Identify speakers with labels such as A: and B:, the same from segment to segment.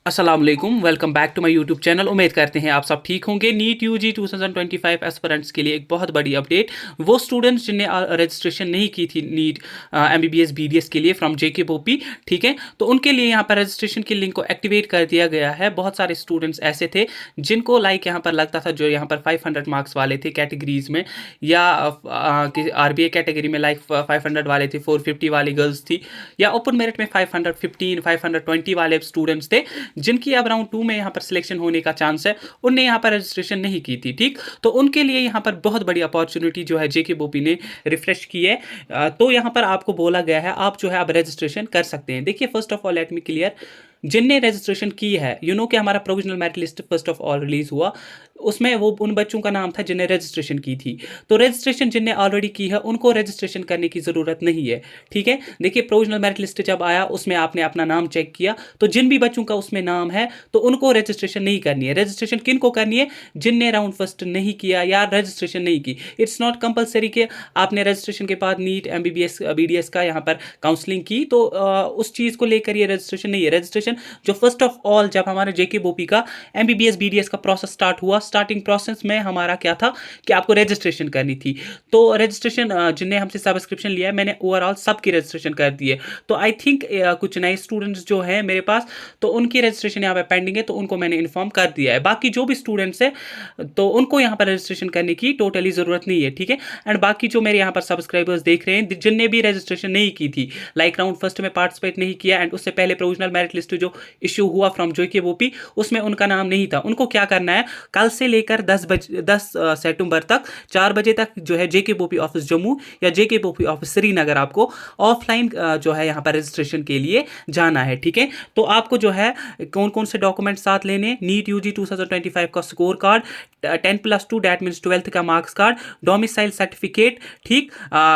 A: अस्सलाम वालेकुम, welcome back to my YouTube channel. उम्मीद करते हैं आप सब ठीक होंगे। नीट यूजी 2025 एस्पिरेंट्स के लिए एक बहुत बड़ी अपडेट। वो स्टूडेंट्स जिन्हें रजिस्ट्रेशन नहीं की थी नीट एमबीबीएस बीडीएस के लिए फ्रॉम जेके बोपी, ठीक है, तो उनके लिए यहाँ पर रजिस्ट्रेशन की लिंक को एक्टिवेट कर दिया गया है। बहुत सारे स्टूडेंट्स ऐसे थे जिनको लाइक यहाँ पर लगता था, जो यहाँ पर 500 मार्क्स वाले थे कैटेगरीज में, या आरबीए कैटेगरी में लाइक 500 वाले थे, 450 वाली गर्ल्स थी, या ओपन मेरिट में 515 520 वाले स्टूडेंट्स थे जिनकी अब राउंड 2 में यहाँ पर सिलेक्शन होने का चांस है। उनने यहाँ पर रजिस्ट्रेशन नहीं की थी, ठीक। तो उनके लिए यहाँ पर बहुत बड़ी अपॉर्चुनिटी जो है जेके बोपी ने रिफ्रेश की है। तो यहाँ पर आपको बोला गया है आप जो है अब रजिस्ट्रेशन कर सकते हैं। देखिए, first of all let me clear, जिनने रजिस्ट्रेशन की है, कि हमारा provisional merit list first of all release हुआ, उसमें वो उन बच्चों का नाम था जिन्हें रजिस्ट्रेशन की थी। तो रजिस्ट्रेशन जिनने ऑलरेडी की है उनको रजिस्ट्रेशन करने की ज़रूरत नहीं है, ठीक है। देखिए, प्रोविजनल मेरिट लिस्ट जब आया उसमें आपने अपना नाम चेक किया, तो जिन भी बच्चों का उसमें नाम है तो उनको रजिस्ट्रेशन नहीं करनी है। रजिस्ट्रेशन किन को करनी है? जिनने राउंड फर्स्ट नहीं किया या रजिस्ट्रेशन नहीं की। इट्स नॉट कंपलसरी कि आपने रजिस्ट्रेशन के बाद नीट एमबीबीएस बीडीएस का यहाँ पर काउंसलिंग की तो उस चीज़ को लेकर ये रजिस्ट्रेशन नहीं है। रजिस्ट्रेशन जो फर्स्ट ऑफ ऑल जब हमारे जेके बोपी का एमबीबीएस बीडीएस का प्रोसेस स्टार्ट हुआ, स्टार्टिंग प्रोसेस में हमारा क्या था कि आपको रजिस्ट्रेशन करनी थी। तो रजिस्ट्रेशन जिनने हमसे सब्सक्रिप्शन लिया है, मैंने ओवरऑल सबकी रजिस्ट्रेशन कर दी है। तो आई थिंक कुछ नए स्टूडेंट्स जो हैं मेरे पास, तो उनकी रजिस्ट्रेशन यहाँ पे पेंडिंग है, तो उनको मैंने इन्फॉर्म कर दिया है। बाकी जो भी स्टूडेंट्स हैं तो उनको यहाँ पर रजिस्ट्रेशन करने की टोटली ज़रूरत नहीं है, ठीक है। एंड बाकी जो मेरे यहाँ पर सब्सक्राइबर्स देख रहे हैं जिनने भी रजिस्ट्रेशन नहीं की थी, लाइक राउंड फर्स्ट में पार्टिसिपेट नहीं किया एंड उससे पहले प्रोविजनल मेरिट लिस्ट जो इशू हुआ फ्रॉम जेके बोपी, उसमें उनका नाम नहीं था, उनको क्या करना है, कल से लेकर 10 सितंबर तक 4 बजे तक जो है जेके बोपी ऑफिस जम्मू या जेके बोपी ऑफिस श्रीनगर आपको ऑफलाइन जो है यहाँ पर रजिस्ट्रेशन के लिए जाना है, ठीक है। तो आपको जो है कौन कौन से डॉक्यूमेंट साथ लेने, नीट यूजी 2025 का score card, 10+2 that means 12th का मार्क्स कार्ड, डोमिसाइल सर्टिफिकेट, ठीक।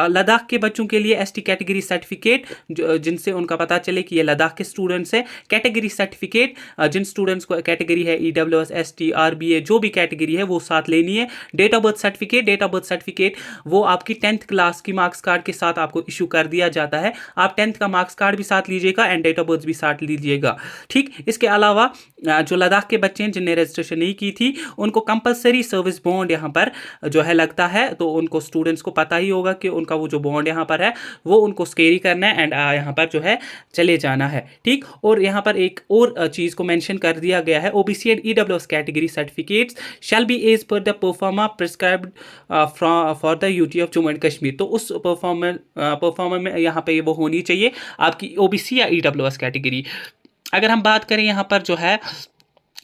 A: लद्दाख के बच्चों के लिए एसटी कैटेगरी सर्टिफिकेट जिनसे उनका पता चले कि ये लद्दाख के स्टूडेंट्स हैं, कैटेगरी सर्टिफिकेट जिन स्टूडेंट्स को कैटेगरी है ईडब्ल्यूएस एसटी आरबीए जो भी कैटेगरी है वो साथ लेनी है। डेट ऑफ बर्थ सर्टिफिकेट वो आपकी 10th क्लास की मार्क्स कार्ड के साथ आपको इशू कर दिया जाता है। आप 10th का मार्क्स कार्ड भी साथ लीजिएगा एंड डेट ऑफ बर्थ भी साथ लीजिएगा, ठीक। इसके अलावा जो लद्दाख के बच्चे हैं जिनने रजिस्ट्रेशन नहीं की थी उनको कंपलसरी सर्विस बॉन्ड यहाँ पर जो है लगता है, तो उनको स्टूडेंट्स को पता ही होगा कि उनका वो जो बॉन्ड यहाँ पर है वो उनको कैरी करना है एंड यहाँ पर जो है चले जाना है, ठीक। और यहाँ पर एक और चीज़ को मेंशन कर दिया गया है, OBC and EWS category certificates shall be as per the proforma prescribed for the UT of Jammu and Kashmir. तो उस परफॉर्मर में यहाँ पे वो होनी चाहिए आपकी ओबीसी या ईडब्ल्यूएस कैटेगरी। अगर हम बात करें यहाँ पर जो है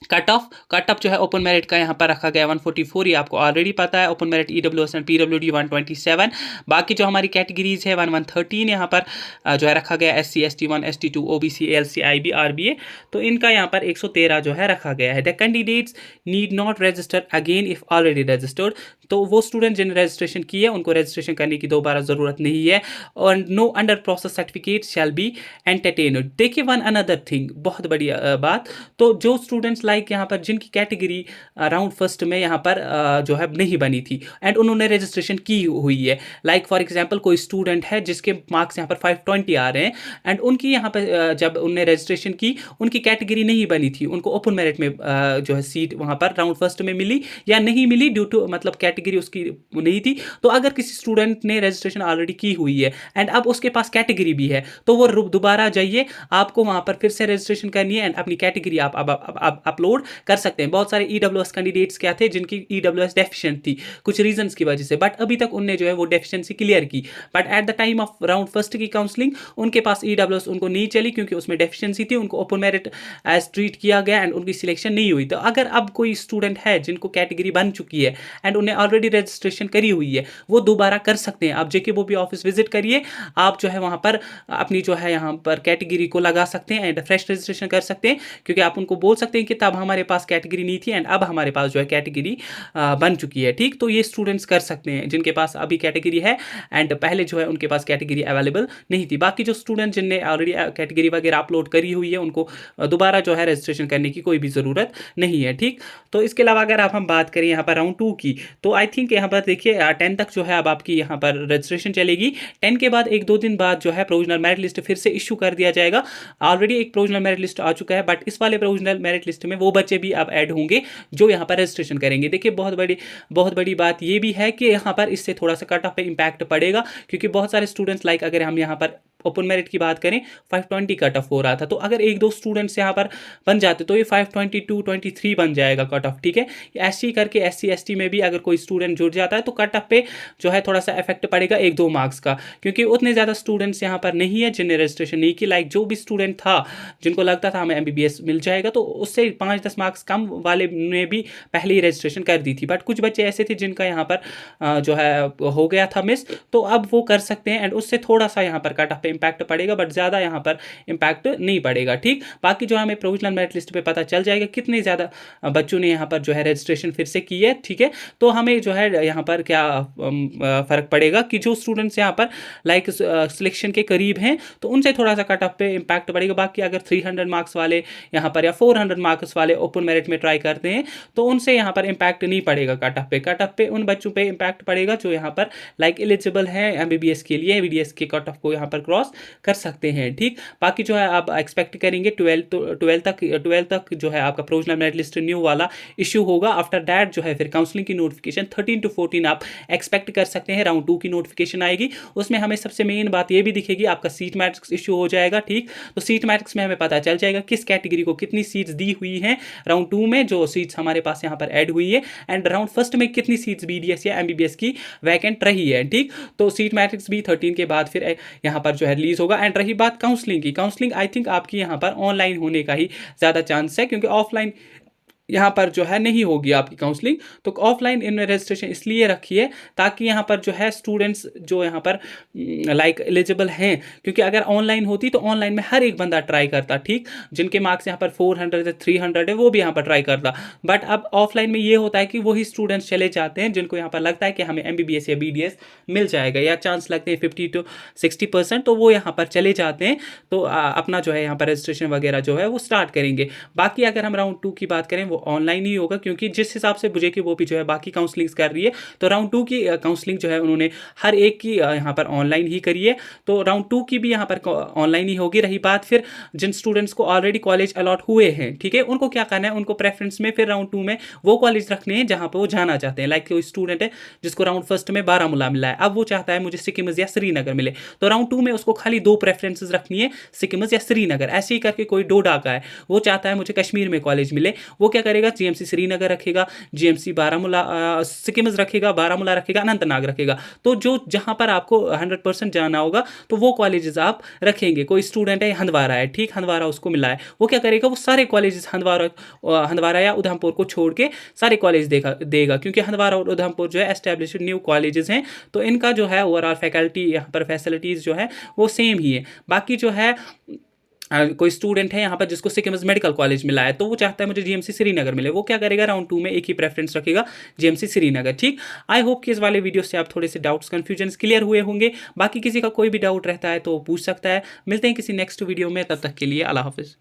A: कट ऑफ जो है ओपन मेरिट का यहाँ पर रखा गया 144, ये आपको ऑलरेडी पता है। Open merit EWS and PWD 127। बाकी जो हमारी कैटेगरीज है 113 यहाँ पर जो है रखा गया, SC ST 1 ST 2 OBC ALC IB RBA, तो इनका यहाँ पर 113 जो है रखा गया है। The candidates need not register again if already registered. तो वो स्टूडेंट जिन्हें रजिस्ट्रेशन की है उनको रजिस्ट्रेशन करने की दोबारा ज़रूरत नहीं है। और no under process certificate shall be entertained. देखिए, वन अनदर थिंग, बहुत बड़ी बात, तो जो स्टूडेंट्स लाइक यहाँ पर जिनकी कैटेगरी राउंड फर्स्ट में यहाँ पर जो है नहीं बनी थी एंड उन्होंने रजिस्ट्रेशन की हुई है, लाइक फॉर एग्जांपल कोई स्टूडेंट है जिसके मार्क्स यहाँ पर 520 आ रहे हैं एंड उनकी यहाँ पर जब उनने रजिस्ट्रेशन की उनकी कैटेगरी नहीं बनी थी, उनको ओपन मेरिट में जो है सीट वहाँ पर राउंड फर्स्ट में मिली या नहीं मिली ड्यू टू मतलब कैटेगरी उसकी नहीं थी। तो अगर किसी स्टूडेंट ने रजिस्ट्रेशन ऑलरेडी की हुई है एंड अब उसके पास कैटेगरी भी है तो वो दोबारा जाइए, आपको वहाँ पर फिर से रजिस्ट्रेशन करनी है एंड अपनी कैटेगरी आप अपलोड कर सकते हैं। बहुत सारे ईडब्ल्यूएस कैंडिडेट्स क्या थे जिनकी ईडब्ल्यूएस डेफिशिएंट थी कुछ रीजंस की वजह से, बट अभी तक उनने जो है वो डेफिशिएंसी क्लियर की, but at the time of round first की काउंसलिंग उनके पास ईडब्ल्यूएस उनको नहीं चली क्योंकि उसमें डेफिशिएंसी थी, उनको ओपन मेरिट एज ट्रीट किया गया एंड उनकी सिलेक्शन नहीं हुई। तो अगर अब कोई स्टूडेंट है जिनको कैटेगरी बन चुकी है एंड उन्हें ऑलरेडी रजिस्ट्रेशन करी हुई है वो दोबारा कर सकते हैं। आप जेके बोपी ऑफिस विजिट करिए, आप जो है वहाँ पर अपनी जो है यहाँ पर कैटेगरी को लगा सकते हैं एंड फ्रेश रजिस्ट्रेशन कर सकते हैं, क्योंकि आप उनको बोल सकते हैं कि तब हमारे पास कैटेगरी नहीं थी एंड अब हमारे पास जो है कैटेगरी बन चुकी है। ठीक, तो ये स्टूडेंट्स कर सकते हैं जिनके पास अभी कैटेगरी है एंड पहले जो है उनके पास कैटेगरी अवेलेबल नहीं थी। बाकी जो स्टूडेंट जिनने ऑलरेडी कैटेगरी वगैरह अपलोड करी हुई है उनको दोबारा जो है रजिस्ट्रेशन करने की कोई भी ज़रूरत नहीं है। ठीक, तो इसके अलावा अगर आप हम बात करें यहाँ पर राउंड 2 की, तो आई थिंक यहाँ पर देखिए 10 तक जो है अब आपकी यहाँ पर रजिस्ट्रेशन चलेगी। 10 के बाद 1-2 दिन बाद जो है प्रोविजनल मेरिट लिस्ट फिर से इशू कर दिया जाएगा। ऑलरेडी एक प्रोविजनल मेरिट लिस्ट आ चुका है, बट इस वाले प्रोविजनल मेरिट लिस्ट में वो बच्चे भी अब ऐड होंगे जो यहाँ पर रजिस्ट्रेशन करेंगे। देखिए बहुत बड़ी बात ये भी है कि यहाँ पर इससे थोड़ा सा कट ऑफ पे इम्पैक्ट पड़ेगा, क्योंकि बहुत सारे स्टूडेंट्स लाइक अगर हम यहाँ पर ओपन मेरिट की बात करें 520 कट ऑफ हो रहा था, तो अगर 1-2 स्टूडेंट्स यहाँ पर बन जाते तो ये 522 23 बन जाएगा कट ऑफ। ठीक है, ऐसे ही करके SC ST में भी अगर कोई स्टूडेंट जुड़ जाता है तो कट ऑफ पे जो है थोड़ा सा इफेक्ट पड़ेगा 1-2 मार्क्स का, क्योंकि उतने ज़्यादा स्टूडेंट्स यहाँ पर नहीं है जिन्हें रजिस्ट्रेशन नहीं की। लाइक जो भी स्टूडेंट था जिनको लगता था हमें MBBS मिल जाएगा, तो उससे 5-10 मार्क्स कम वाले ने भी पहले ही रजिस्ट्रेशन कर दी थी, बट कुछ बच्चे ऐसे थे जिनका यहाँ पर जो है हो गया था मिस, तो अब वो कर सकते हैं एंड उससे थोड़ा सा यहाँ पर कट ऑफ पे इम्पैक्ट पड़ेगा, बट ज़्यादा यहाँ पर इम्पैक्ट नहीं पड़ेगा। ठीक, बाकी जो हमें प्रोविजनल मेरिट लिस्ट पे पता चल जाएगा कितने ज़्यादा बच्चों ने यहाँ पर जो है रजिस्ट्रेशन फिर से की है। ठीक है, तो हमें जो है यहाँ पर क्या फ़र्क पड़ेगा कि जो स्टूडेंट्स यहाँ पर लाइक सिलेक्शन के करीब हैं तो उनसे थोड़ा सा कट ऑफ पे इम्पैक्ट पड़ेगा। बाकी अगर 300 मार्क्स वाले यहाँ पर या 400 मार्क्स वाले ओपन मेरिट में ट्राई करते हैं तो उनसे यहाँ पर इम्पैक्ट नहीं पड़ेगा कट ऑफ पे। कट ऑफ पे उन बच्चों पे इम्पैक्ट पड़ेगा जो यहाँ पर लाइक एलिजिबल है MBBS के लिए, VDS के कट ऑफ को यहाँ पर क्रॉस कर सकते हैं। ठीक, बाकी जो है आप एक्सपेक्ट करेंगे 12 तक जो है आपका प्रोविजनल मेरिट लिस्ट न्यू वाला इशू होगा। आफ्टर दैट जो है फिर काउंसलिंग की नोटिफिकेशन 13 to 14 आप एक्सपेक्ट कर सकते हैं। राउंड 2 की नोटिफिकेशन आएगी, उसमें हमें सबसे मेन बात ये भी दिखेगी आपका सीट मैट्रिक्स इशू हो जाएगा। ठीक, तो सीट मैट्रिक्स में हमें पता चल जाएगा किस कैटेगरी को कितनी सीट्स दी हुई हैं राउंड 2 में, जो सीट्स हमारे पास यहाँ पर ऐड हुई है, एंड राउंड फर्स्ट में कितनी सीट्स BDS या MBBS की वैकेंट रही है। ठीक, तो सीट मैट्रिक्स भी 13 के बाद फिर यहाँ पर जो है रिलीज होगा। एंड रही बात काउंसलिंग की, काउंसलिंग आई थिंक आपकी यहाँ पर ऑनलाइन होने का ही ज़्यादा चांस है, क्योंकि ऑफलाइन यहाँ पर जो है नहीं होगी आपकी काउंसलिंग। तो ऑफलाइन इन्होंने रजिस्ट्रेशन इसलिए रखी है ताकि यहाँ पर जो है स्टूडेंट्स जो यहाँ पर लाइक एलिजिबल हैं, क्योंकि अगर ऑनलाइन होती तो ऑनलाइन में हर एक बंदा ट्राई करता। ठीक, जिनके मार्क्स यहाँ पर 400 या 300 है वो भी यहाँ पर ट्राई करता, बट अब ऑफलाइन में ये होता है कि वही स्टूडेंट्स चले जाते हैं जिनको यहाँ पर लगता है कि हमें MBBS या BDS मिल जाएगा या चांस लगते हैं 50 to 60%, तो वो यहाँ पर चले जाते हैं, तो अपना जो है यहाँ पर रजिस्ट्रेशन वगैरह जो है वो स्टार्ट करेंगे। बाकी अगर हम राउंड 2 की बात करें ऑनलाइन ही होगा, क्योंकि जिस हिसाब से बुझे की वो भी जो है बाकी काउंसलिंग्स कर रही है, तो राउंड 2 की काउंसलिंग जो है उन्होंने हर एक की यहाँ पर ऑनलाइन ही करी है, तो राउंड 2 की भी यहाँ पर ऑनलाइन ही होगी। रही बात फिर जिन स्टूडेंट्स को ऑलरेडी कॉलेज अलॉट हुए हैं, ठीक है, उनको क्या करना है, उनको प्रेफरेंस में फिर राउंड 2 में वो कॉलेज रखने हैं जहाँ पर वो जाना चाहते हैं। लाइक कोई स्टूडेंट है जिसको राउंड फर्स्ट में बारामूला मिला है, अब वो चाहता है मुझे सिक्किम या श्रीनगर मिले, तो राउंड 2 में उसको खाली 2 प्रेफरेंसेस रखनी है, सिक्किम या श्रीनगर। ऐसे ही करके कोई डोडा का है, वो चाहता है मुझे कश्मीर में कॉलेज मिले, वो क्या करेगा, GMC श्रीनगर रखेगा, GMC बारामूला सिक्किम रखेगा, बारामूला रखेगा, अनंतनाग रखेगा। तो जो जहां पर आपको 100% जाना होगा तो वो कॉलेजेस आप रखेंगे। कोई स्टूडेंट है हंदवारा है, ठीक, हंदवारा उसको मिला है, वो क्या करेगा, वो सारे कॉलेजेस हंदवारा या उधमपुर को छोड़ के सारे कॉलेज देगा, क्योंकि हंदवारा और उधमपुर जो है एस्टेब्लिश्ड न्यू कॉलेजेस हैं, तो इनका जो है ओवरऑल फैकल्टी यहाँ पर फैसिलिटीज़ जो है वो सेम ही है। बाकी जो है कोई स्टूडेंट है यहाँ पर जिसको सिक्किम मेडिकल कॉलेज मिला है, तो वो चाहता है मुझे GMC श्रीनगर मिले, वो क्या करेगा, राउंड 2 में एक ही प्रेफरेंस रखेगा, GMC श्रीनगर। ठीक, आई होप कि इस वाले वीडियो से आप थोड़े से डाउट्स कन्फ्यूजन क्लियर हुए होंगे। बाकी किसी का कोई भी डाउट रहता है तो पूछ सकता है। मिलते हैं किसी नेक्स्ट वीडियो में, तब तक के लिए अल्लाह हाफिज़।